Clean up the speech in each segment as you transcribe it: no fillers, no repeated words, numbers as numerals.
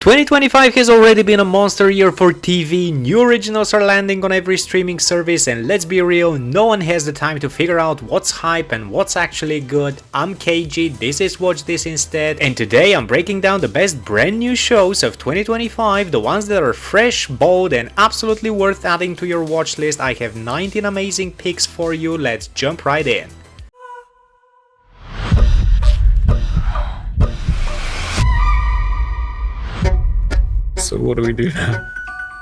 2025 has already been a monster year for TV, new originals are landing on every streaming service, and let's be real, no one has the time to figure out what's hype and what's actually good. I'm KG, this is Watch This Instead, and today I'm breaking down the best brand new shows of 2025, the ones that are fresh, bold, and absolutely worth adding to your watch list. I have 19 amazing picks for you, let's jump right in. So what do we do now?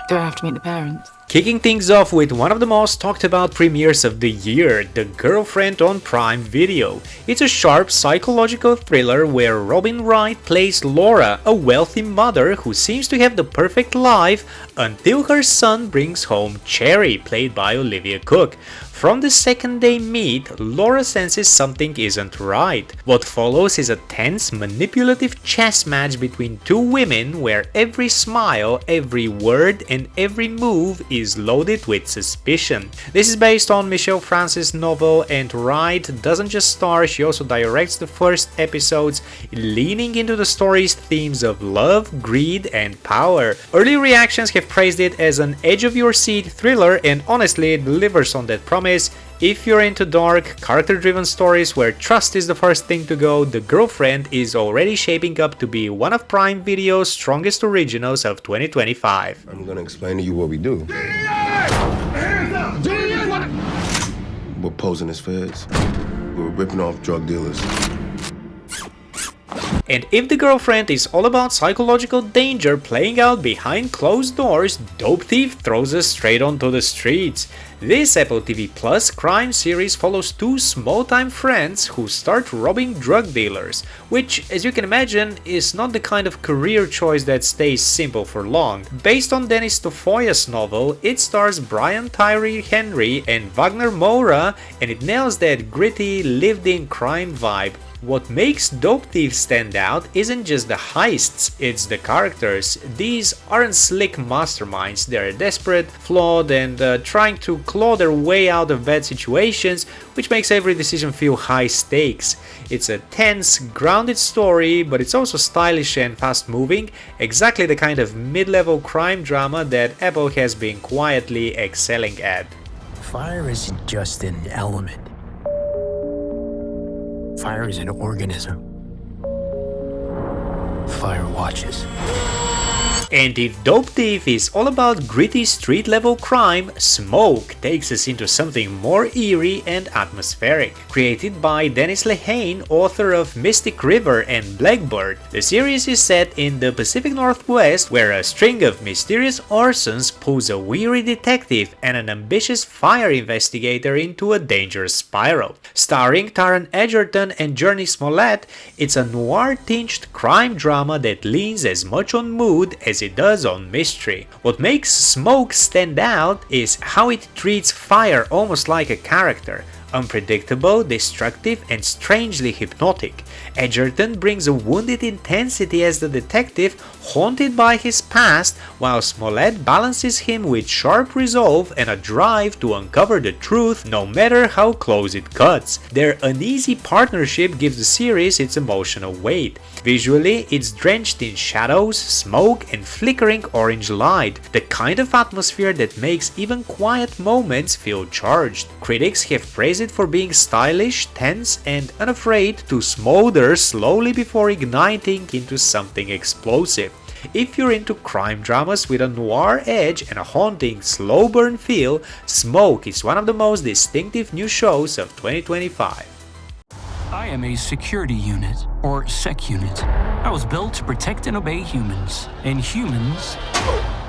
Do I have to meet the parents? Kicking things off with one of the most talked about premieres of the year, The Girlfriend on Prime Video. It's a sharp psychological thriller where Robin Wright plays Laura, a wealthy mother who seems to have the perfect life until her son brings home Cherry, played by Olivia Cooke. From the second they meet, Laura senses something isn't right. What follows is a tense, manipulative chess match between two women where every smile, every word, and every move is loaded with suspicion. This is based on Michelle Francis' novel, and Wright doesn't just star, she also directs the first episodes, leaning into the story's themes of love, greed, and power. Early reactions have praised it as an edge-of-your-seat thriller, and honestly, it delivers on that promise. If you're into dark, character-driven stories where trust is the first thing to go, The Girlfriend is already shaping up to be one of Prime Video's strongest originals of 2025. I'm gonna explain to you what we do. We're posing as feds. We're ripping off drug dealers. And if The Girlfriend is all about psychological danger playing out behind closed doors, Dope Thief throws us straight onto the streets. This Apple TV Plus crime series follows two small-time friends who start robbing drug dealers, which, as you can imagine, is not the kind of career choice that stays simple for long. Based on Dennis Tafoya's novel, it stars Brian Tyree Henry and Wagner Moura, and it nails that gritty, lived-in crime vibe. What makes Dope Thief stand out isn't just the heists, it's the characters. These aren't slick masterminds, they're desperate, flawed, and trying to claw their way out of bad situations, which makes every decision feel high stakes. It's a tense, grounded story, but it's also stylish and fast-moving, exactly the kind of mid-level crime drama that Apple has been quietly excelling at. Fire isn't just an element. Fire is an organism. Fire watches. And if Dope Thief is all about gritty street-level crime, Smoke takes us into something more eerie and atmospheric. Created by Dennis Lehane, author of Mystic River and Blackbird, the series is set in the Pacific Northwest, where a string of mysterious arsons pulls a weary detective and an ambitious fire investigator into a dangerous spiral. Starring Taron Egerton and Journey Smollett, it's a noir-tinged crime drama that leans as much on mood as it does on mystery. What makes Smoke stand out is how it treats fire almost like a character. Unpredictable, destructive, and strangely hypnotic. Egerton brings a wounded intensity as the detective, haunted by his past, while Smollett balances him with sharp resolve and a drive to uncover the truth no matter how close it cuts. Their uneasy partnership gives the series its emotional weight. Visually, it's drenched in shadows, smoke, and flickering orange light, the kind of atmosphere that makes even quiet moments feel charged. Critics have praised it for being stylish, tense, and unafraid to smolder slowly before igniting into something explosive. If you're into crime dramas with a noir edge and a haunting, slow burn feel, Smoke is one of the most distinctive new shows of 2025. I am a security unit, or SEC unit. I was built to protect and obey humans, and humans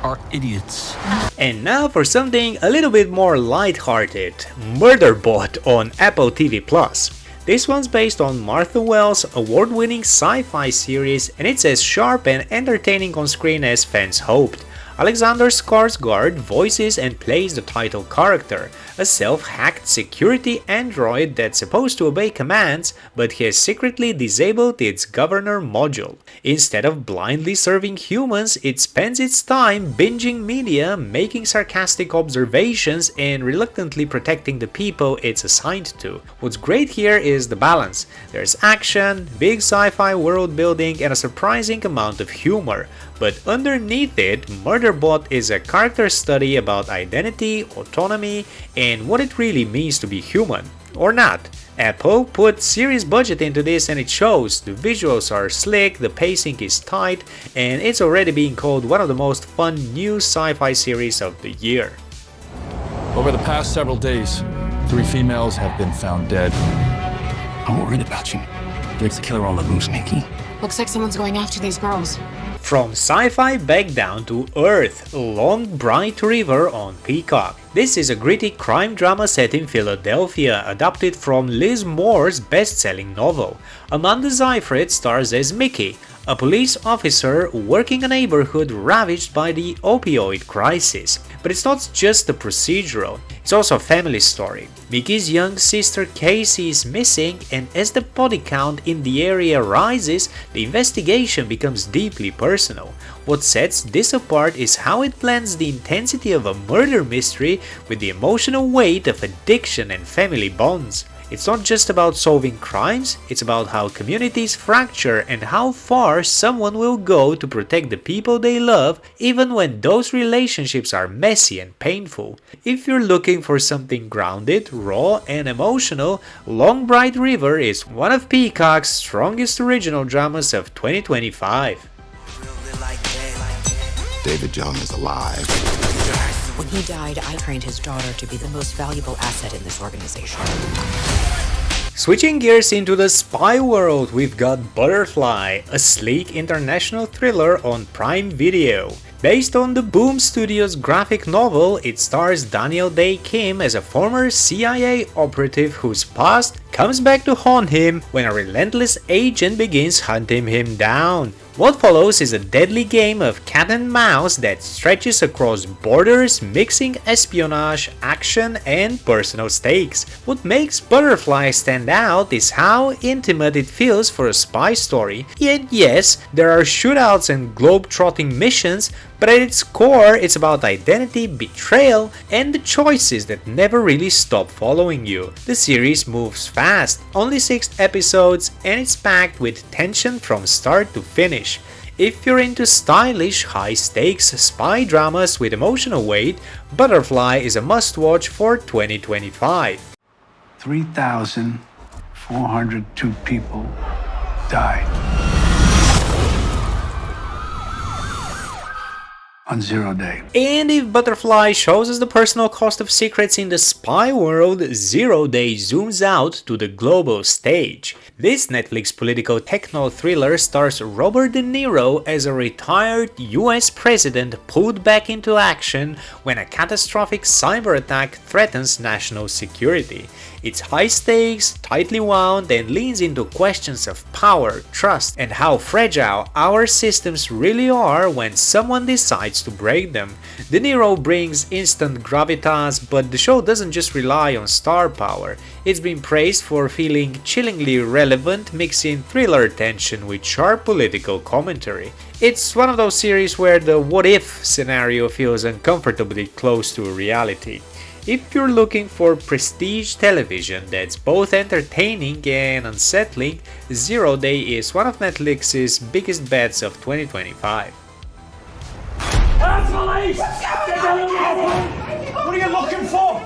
are idiots. And now for something a little bit more lighthearted, Murderbot on Apple TV Plus. This one's based on Martha Wells' award-winning sci-fi series, and it's as sharp and entertaining on screen as fans hoped. Alexander Skarsgård voices and plays the title character, a self-hacked security android that's supposed to obey commands, but has secretly disabled its governor module. Instead of blindly serving humans, it spends its time binging media, making sarcastic observations, and reluctantly protecting the people it's assigned to. What's great here is the balance. There's action, big sci-fi world building, and a surprising amount of humor. But underneath it, Murderbot is a character study about identity, autonomy, and what it really means to be human. Or not. Apple put serious budget into this and it shows. The visuals are slick, the pacing is tight, and it's already being called one of the most fun new sci-fi series of the year. Over the past several days, 3 females have been found dead. I'm worried about you. There's a killer on the loose, Mickey. Looks like someone's going after these girls. From sci-fi back down to Earth, Long Bright River on Peacock. This is a gritty crime drama set in Philadelphia, adapted from Liz Moore's best-selling novel. Amanda Seyfried stars as Mickey, a police officer working a neighborhood ravaged by the opioid crisis. But it's not just a procedural, it's also a family story. Mickey's young sister Casey is missing, and as the body count in the area rises, the investigation becomes deeply personal. What sets this apart is how it blends the intensity of a murder mystery with the emotional weight of addiction and family bonds. It's not just about solving crimes, it's about how communities fracture and how far someone will go to protect the people they love, even when those relationships are messy and painful. If you're looking for something grounded, raw, and emotional, Long Bright River is one of Peacock's strongest original dramas of 2025. David Jones is alive. When he died, I trained his daughter to be the most valuable asset in this organization. Switching gears into the spy world, we've got Butterfly, a sleek international thriller on Prime Video. Based on the Boom Studios graphic novel, it stars Daniel Day Kim as a former CIA operative whose past comes back to haunt him when a relentless agent begins hunting him down. What follows is a deadly game of cat and mouse that stretches across borders, mixing espionage, action, and personal stakes. What makes Butterfly stand out is how intimate it feels for a spy story. Yet yes, there are shootouts and globe-trotting missions, but at its core it's about identity, betrayal, and the choices that never really stop following you. The series moves fast, only 6 episodes, and it's packed with tension from start to finish. If you're into stylish, high-stakes spy dramas with emotional weight, Butterfly is a must-watch for 2025. 3,402 people died on 0 day. And if Butterfly shows us the personal cost of secrets in the spy world, 0 Day zooms out to the global stage. This Netflix political techno thriller stars Robert De Niro as a retired US president pulled back into action when a catastrophic cyber attack threatens national security. It's high stakes, tightly wound, and leans into questions of power, trust, and how fragile our systems really are when someone decides to break them. De Niro brings instant gravitas, but the show doesn't just rely on star power. It's been praised for feeling chillingly relevant, mixing thriller tension with sharp political commentary. It's one of those series where the what-if scenario feels uncomfortably close to reality. If you're looking for prestige television that's both entertaining and unsettling, 0 Day is one of Netflix's biggest bets of 2025. Police! What are you looking for?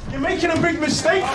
You're making a big mistake.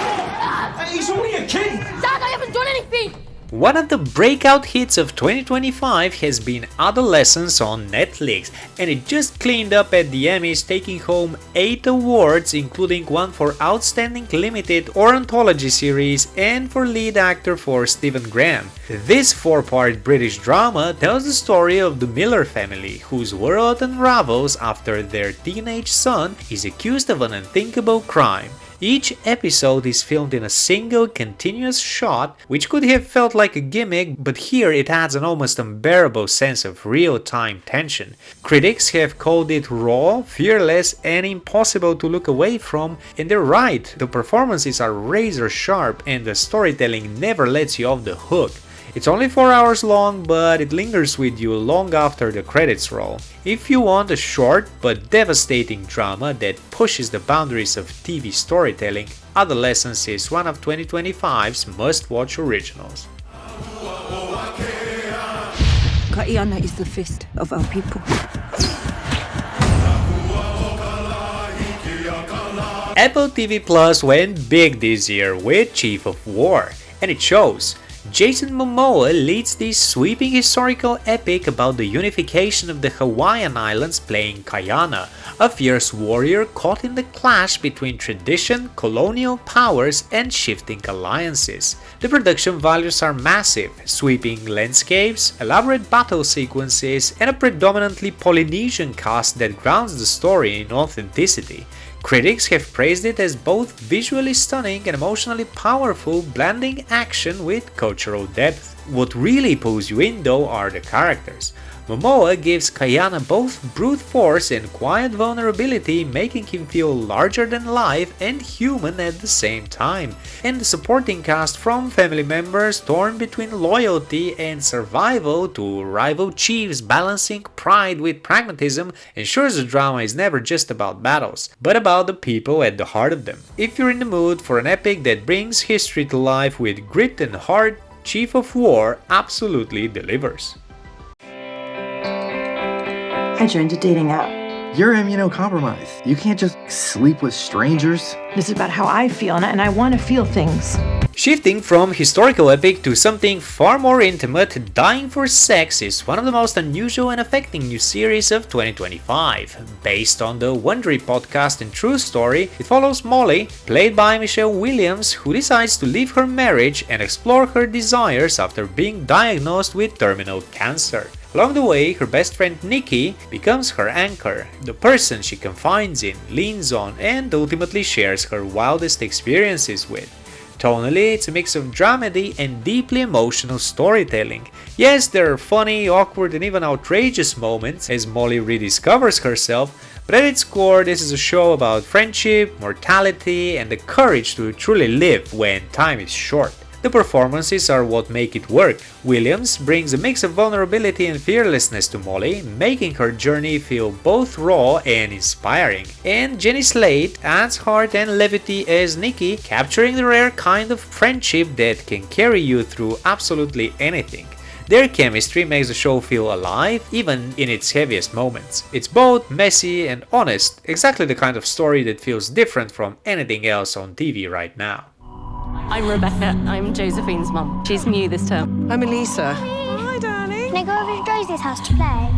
He's only a kid. Dad, I haven't done anything. One of the breakout hits of 2025 has been Adolescence on Netflix, and it just cleaned up at the Emmys, taking home 8 awards, including one for Outstanding Limited or Anthology Series and for lead actor for Stephen Graham. This 4-part British drama tells the story of the Miller family, whose world unravels after their teenage son is accused of an unthinkable crime. Each episode is filmed in a single continuous shot, which could have felt like a gimmick, but here it adds an almost unbearable sense of real-time tension. Critics have called it raw, fearless, and impossible to look away from, and they're right. The performances are razor sharp and the storytelling never lets you off the hook. It's only 4 hours long, but it lingers with you long after the credits roll. If you want a short but devastating drama that pushes the boundaries of TV storytelling, Adolescence is one of 2025's must-watch originals. Kaiana is the fist of our people. Apple TV Plus went big this year with Chief of War, and it shows. Jason Momoa leads this sweeping historical epic about the unification of the Hawaiian Islands, playing Kaiana, a fierce warrior caught in the clash between tradition, colonial powers, and shifting alliances. The production values are massive, sweeping landscapes, elaborate battle sequences, and a predominantly Polynesian cast that grounds the story in authenticity. Critics have praised it as both visually stunning and emotionally powerful, blending action with cultural depth. What really pulls you in though are the characters. Momoa gives Kaiana both brute force and quiet vulnerability, making him feel larger than life and human at the same time. And the supporting cast, from family members torn between loyalty and survival to rival chiefs balancing pride with pragmatism, ensures the drama is never just about battles, but about the people at the heart of them. If you're in the mood for an epic that brings history to life with grit and heart, Chief of War absolutely delivers. I joined a dating app. You're immunocompromised. You can't just sleep with strangers. This is about how I feel, and I want to feel things. Shifting from historical epic to something far more intimate, Dying for Sex is one of the most unusual and affecting new series of 2025. Based on the Wondery podcast and true story, it follows Molly, played by Michelle Williams, who decides to leave her marriage and explore her desires after being diagnosed with terminal cancer. Along the way, her best friend Nikki becomes her anchor, the person she confides in, leans on, and ultimately shares her wildest experiences with. Tonally, it's a mix of dramedy and deeply emotional storytelling. Yes, there are funny, awkward, and even outrageous moments as Molly rediscovers herself, but at its core, this is a show about friendship, mortality, and the courage to truly live when time is short. The performances are what make it work. Williams brings a mix of vulnerability and fearlessness to Molly, making her journey feel both raw and inspiring. And Jenny Slate adds heart and levity as Nikki, capturing the rare kind of friendship that can carry you through absolutely anything. Their chemistry makes the show feel alive, even in its heaviest moments. It's both messy and honest, exactly the kind of story that feels different from anything else on TV right now. I'm Rebecca. I'm Josephine's mum. She's new this term. I'm Elisa. Hi, darling. Can I go over to Rosie's house to play?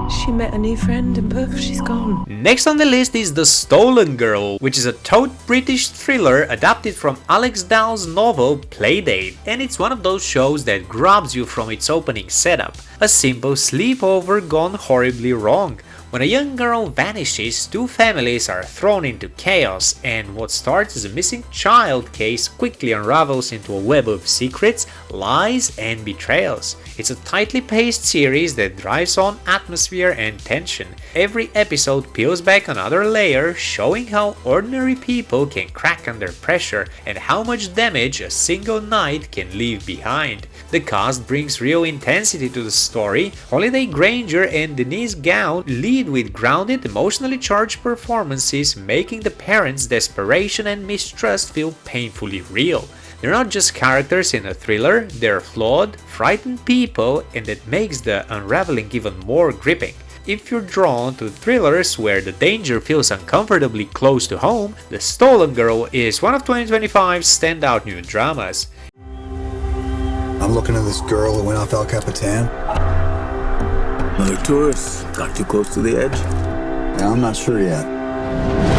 She met a new friend and poof, she's gone. Next on the list is The Stolen Girl, which is a taut British thriller adapted from Alex Dow's novel Playdate, and it's one of those shows that grabs you from its opening setup. A simple sleepover gone horribly wrong. When a young girl vanishes, two families are thrown into chaos, and what starts as a missing child case quickly unravels into a web of secrets, lies, and betrayals. It's a tightly paced series that drives on atmosphere and tension. Every episode peels back another layer, showing how ordinary people can crack under pressure and how much damage a single night can leave behind. The cast brings real intensity to the story. Holiday Granger and Denise Gown lead with grounded, emotionally charged performances, making the parents' desperation and mistrust feel painfully real. They're not just characters in a thriller, they're flawed, frightened people, and that makes the unraveling even more gripping. If you're drawn to thrillers where the danger feels uncomfortably close to home, The Stolen Girl is one of 2025's standout new dramas. I'm looking at this girl who went off El Capitan. Another tourist. Got too close to the edge? Yeah, I'm not sure yet.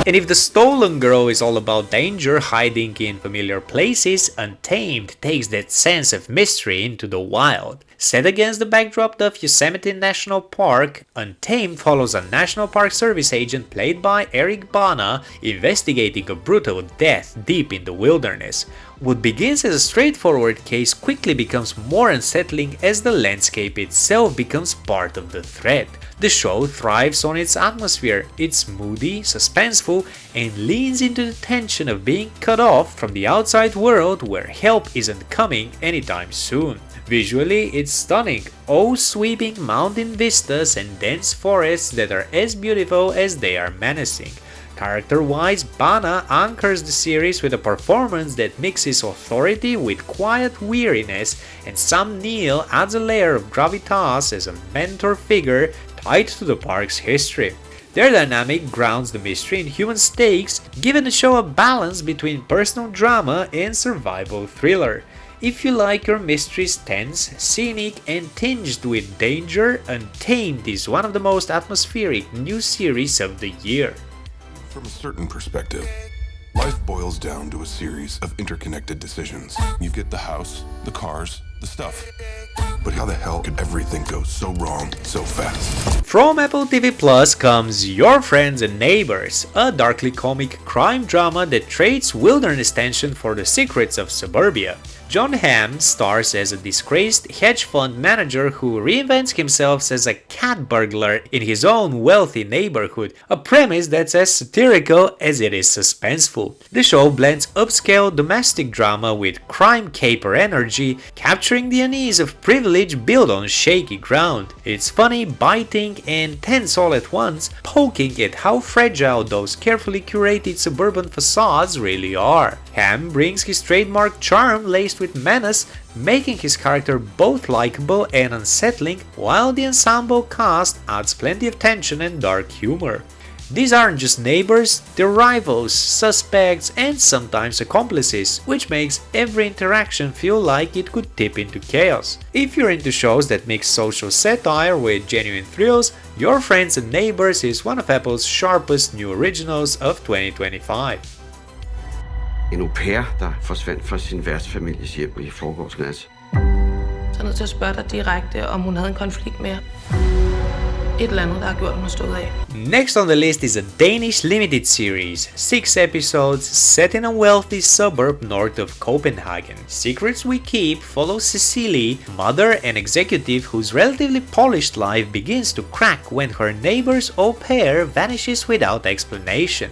And if the Stolen Girl is all about danger hiding in familiar places, Untamed takes that sense of mystery into the wild. Set against the backdrop of Yosemite National Park, Untamed follows a National Park Service agent played by Eric Bana investigating a brutal death deep in the wilderness. What begins as a straightforward case quickly becomes more unsettling as the landscape itself becomes part of the threat. The show thrives on its atmosphere, it's moody, suspenseful, and leans into the tension of being cut off from the outside world where help isn't coming anytime soon. Visually, it's stunning, awe-sweeping mountain vistas and dense forests that are as beautiful as they are menacing. Character-wise, Bana anchors the series with a performance that mixes authority with quiet weariness, and Sam Neill adds a layer of gravitas as a mentor figure tied to the park's history. Their dynamic grounds the mystery in human stakes, giving the show a balance between personal drama and survival thriller. If you like your mysteries tense, scenic, and tinged with danger, Untamed is one of the most atmospheric new series of the year. From a certain perspective, life boils down to a series of interconnected decisions. You get the house, the cars, the stuff. But how the hell could everything go so wrong so fast? From Apple TV Plus comes Your Friends and Neighbors, a darkly comic crime drama that trades wilderness tension for the secrets of suburbia. John Hamm stars as a disgraced hedge fund manager who reinvents himself as a cat burglar in his own wealthy neighborhood, a premise that's as satirical as it is suspenseful. The show blends upscale domestic drama with crime caper energy, capturing the unease of privilege built on shaky ground. It's funny, biting, and tense all at once, poking at how fragile those carefully curated suburban facades really are. Hamm brings his trademark charm laced with menace, making his character both likable and unsettling, while the ensemble cast adds plenty of tension and dark humor. These aren't just neighbors, they're rivals, suspects, and sometimes accomplices, which makes every interaction feel like it could tip into chaos. If you're into shows that mix social satire with genuine thrills, Your Friends and Neighbors is one of Apple's sharpest new originals of 2025. En au pair, der forsvandt fra sin værtsfamilies hjem i forgårs nat. Så er nødt til at spørge dig direkte, om hun havde en konflikt med et eller andet, der har gjort, hun har stået af. Next on the list is a Danish limited series, 6 episodes set in a wealthy suburb north of Copenhagen. Secrets We Keep follows Cecilie, mother and executive whose relatively polished life begins to crack when her neighbor's au pair vanishes without explanation.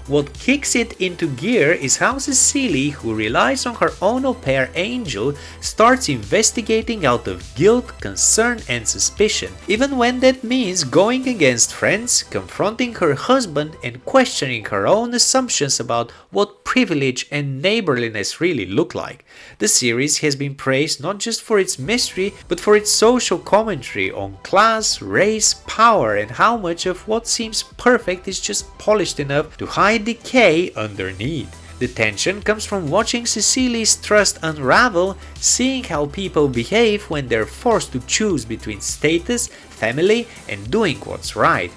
What kicks it into gear is how Cecilie, who relies on her own au pair Angel, starts investigating out of guilt, concern and suspicion, even when that means going against friends, confronting her husband and questioning her own assumptions about what privilege and neighborliness really look like. The series has been praised not just for its mystery, but for its social commentary on class, race, power and how much of what seems perfect is just polished enough to hide decay underneath. The tension comes from watching Cecilie's trust unravel, seeing how people behave when they're forced to choose between status, family, and doing what's right.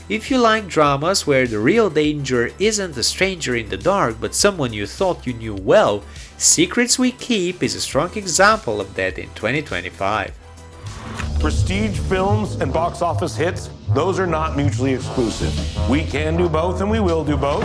If you like dramas where the real danger isn't a stranger in the dark but someone you thought you knew well, Secrets We Keep is a strong example of that in 2025. Prestige films and box office hits, those are not mutually exclusive. We can do both and we will do both.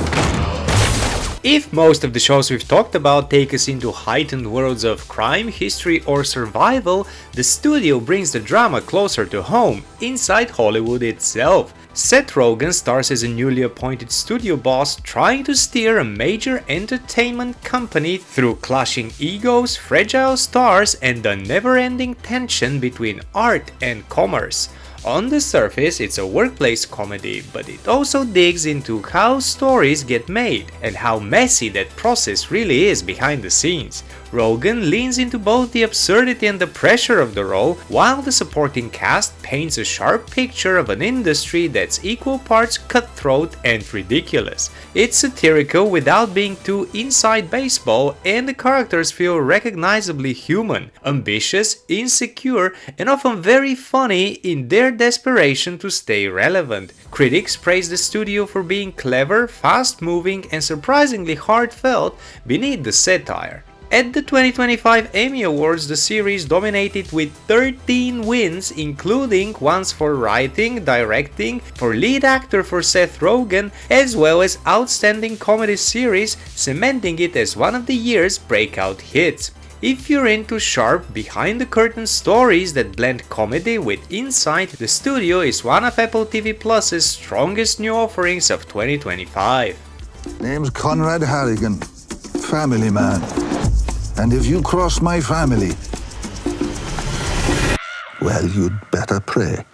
If most of the shows we've talked about take us into heightened worlds of crime, history or survival, the studio brings the drama closer to home, inside Hollywood itself. Seth Rogen stars as a newly appointed studio boss trying to steer a major entertainment company through clashing egos, fragile stars and the never-ending tension between art and commerce. On the surface, it's a workplace comedy, but it also digs into how stories get made and how messy that process really is behind the scenes. Rogen leans into both the absurdity and the pressure of the role, while the supporting cast paints a sharp picture of an industry that's equal parts cutthroat and ridiculous. It's satirical without being too inside baseball, and the characters feel recognizably human, ambitious, insecure, and often very funny in their desperation to stay relevant. Critics praise the studio for being clever, fast-moving, and surprisingly heartfelt beneath the satire. At the 2025 Emmy Awards, the series dominated with 13 wins, including ones for writing, directing, for lead actor for Seth Rogen, as well as Outstanding Comedy Series, cementing it as one of the year's breakout hits. If you're into sharp, behind-the-curtain stories that blend comedy with insight, the studio is one of Apple TV Plus's strongest new offerings of 2025. Name's Conrad Harrigan, family man. And if you cross my family, well, you'd better pray.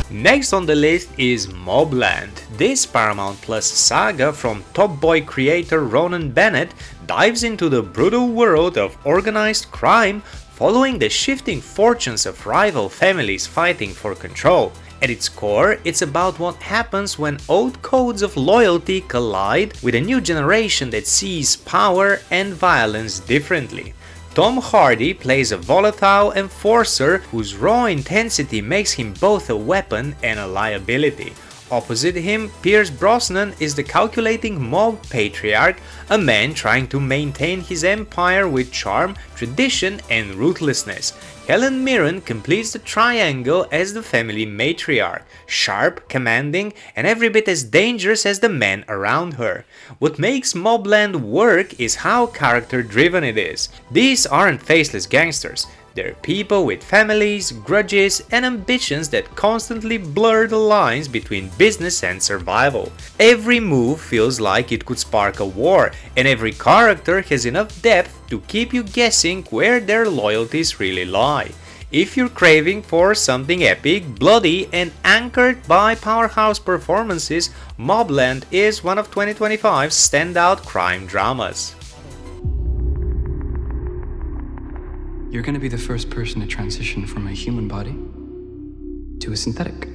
Next on the list is Mobland. This Paramount Plus saga from Top Boy creator Ronan Bennett dives into the brutal world of organized crime following the shifting fortunes of rival families fighting for control. At its core, it's about what happens when old codes of loyalty collide with a new generation that sees power and violence differently. Tom Hardy plays a volatile enforcer whose raw intensity makes him both a weapon and a liability. Opposite him, Pierce Brosnan is the calculating mob patriarch, a man trying to maintain his empire with charm, tradition, and ruthlessness. Helen Mirren completes the triangle as the family matriarch, sharp, commanding, and every bit as dangerous as the men around her. What makes Mobland work is how character-driven it is. These aren't faceless gangsters. They're people with families, grudges, and ambitions that constantly blur the lines between business and survival. Every move feels like it could spark a war, and every character has enough depth to keep you guessing where their loyalties really lie. If you're craving for something epic, bloody, and anchored by powerhouse performances, Mobland is one of 2025's standout crime dramas. You're gonna be the first person to transition from a human body to a synthetic.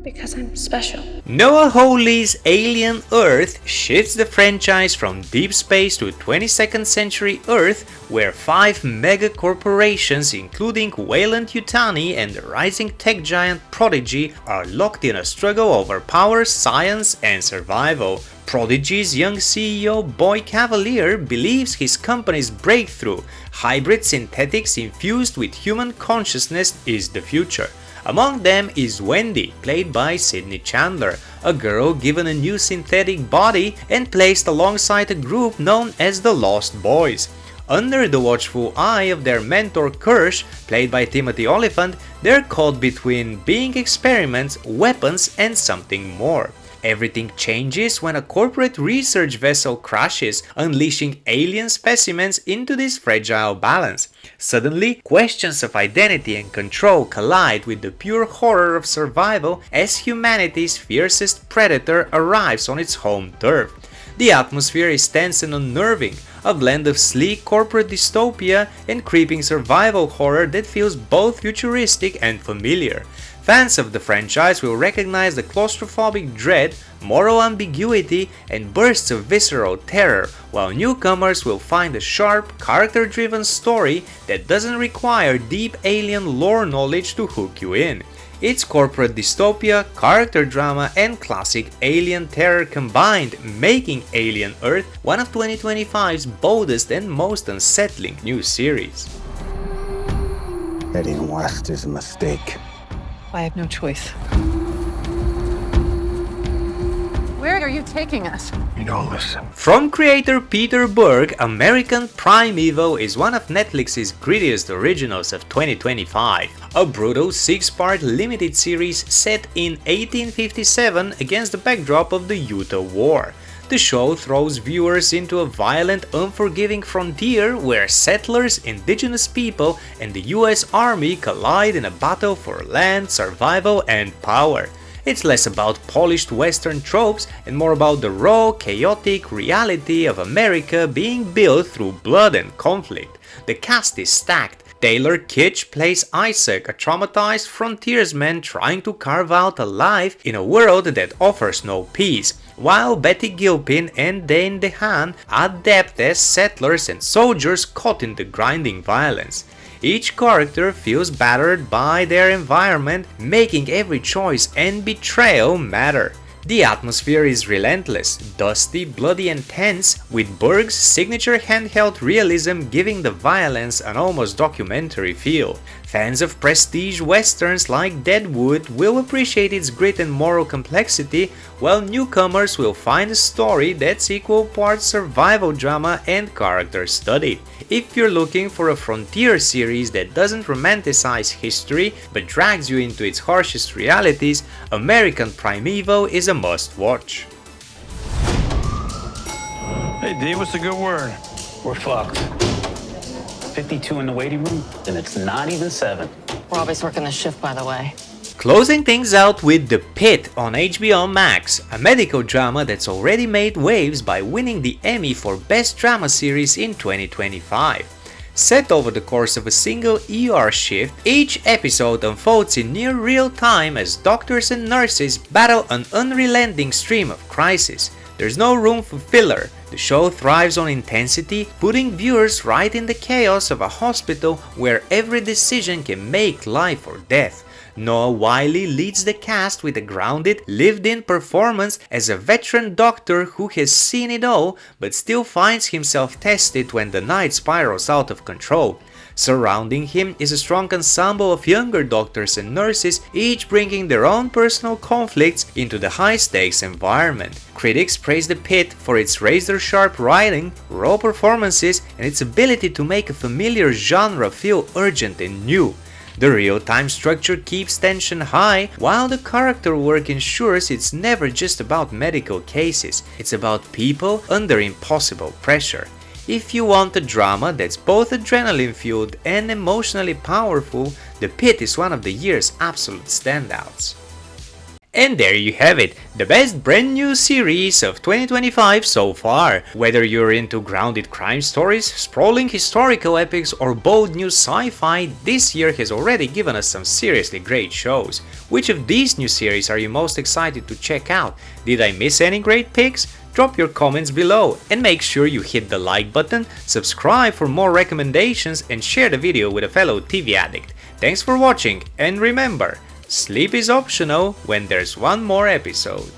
Because I'm special. Noah Hawley's Alien Earth shifts the franchise from deep space to 22nd century Earth, where 5 mega corporations, including Weyland-Yutani and the rising tech giant Prodigy, are locked in a struggle over power, science, and survival. Prodigy's young CEO Boy Cavalier believes his company's breakthrough, hybrid synthetics infused with human consciousness, is the future. Among them is Wendy, played by Sydney Chandler, a girl given a new synthetic body and placed alongside a group known as the Lost Boys. Under the watchful eye of their mentor Kirsch, played by Timothy Olyphant, they're caught between being experiments, weapons, and something more. Everything changes when a corporate research vessel crashes, unleashing alien specimens into this fragile balance. Suddenly, questions of identity and control collide with the pure horror of survival as humanity's fiercest predator arrives on its home turf. The atmosphere is tense and unnerving, a blend of sleek corporate dystopia and creeping survival horror that feels both futuristic and familiar. Fans of the franchise will recognize the claustrophobic dread, moral ambiguity, and bursts of visceral terror, while newcomers will find a sharp, character-driven story that doesn't require deep alien lore knowledge to hook you in. It's corporate dystopia, character drama, and classic alien terror combined, making Alien Earth one of 2025's boldest and most unsettling new series. Heading west is a mistake. I have no choice. Where are you taking us? You don't listen. From creator Peter Berg, American Primeval is one of Netflix's grittiest originals of 2025. A brutal 6-part limited series set in 1857 against the backdrop of the Utah War. The show throws viewers into a violent, unforgiving frontier where settlers, indigenous people, and the US Army collide in a battle for land, survival, and power. It's less about polished Western tropes and more about the raw, chaotic reality of America being built through blood and conflict. The cast is stacked. Taylor Kitsch plays Isaac, a traumatized frontiersman trying to carve out a life in a world that offers no peace, while Betty Gilpin and Dane DeHaan add depth as settlers and soldiers caught in the grinding violence. Each character feels battered by their environment, making every choice and betrayal matter. The atmosphere is relentless, dusty, bloody and tense, with Berg's signature handheld realism giving the violence an almost documentary feel. Fans of prestige westerns like Deadwood will appreciate its grit and moral complexity, while newcomers will find a story that's equal parts survival drama and character study. If you're looking for a frontier series that doesn't romanticize history but drags you into its harshest realities, American Primeval is a must-watch. Hey D, what's a good word? We're fucked. 52 in the waiting room, and it's not even 7. We're always working the shift, by the way. Closing things out with The Pitt on HBO Max, a medical drama that's already made waves by winning the Emmy for Best Drama Series in 2025. Set over the course of a single ER shift, each episode unfolds in near real time as doctors and nurses battle an unrelenting stream of crises. There's no room for filler. The show thrives on intensity, putting viewers right in the chaos of a hospital where every decision can make life or death. Noah Wiley leads the cast with a grounded, lived-in performance as a veteran doctor who has seen it all but still finds himself tested when the night spirals out of control. Surrounding him is a strong ensemble of younger doctors and nurses, each bringing their own personal conflicts into the high-stakes environment. Critics praise The Pitt for its razor-sharp writing, raw performances, and its ability to make a familiar genre feel urgent and new. The real-time structure keeps tension high, while the character work ensures it's never just about medical cases, it's about people under impossible pressure. If you want a drama that's both adrenaline-fueled and emotionally powerful, The Pitt is one of the year's absolute standouts. And there you have it, the best brand new series of 2025 so far. Whether you're into grounded crime stories, sprawling historical epics or bold new sci-fi, this year has already given us some seriously great shows. Which of these new series are you most excited to check out? Did I miss any great picks? Drop your comments below and make sure you hit the like button, subscribe for more recommendations and share the video with a fellow TV addict. Thanks for watching and remember, sleep is optional when there's one more episode.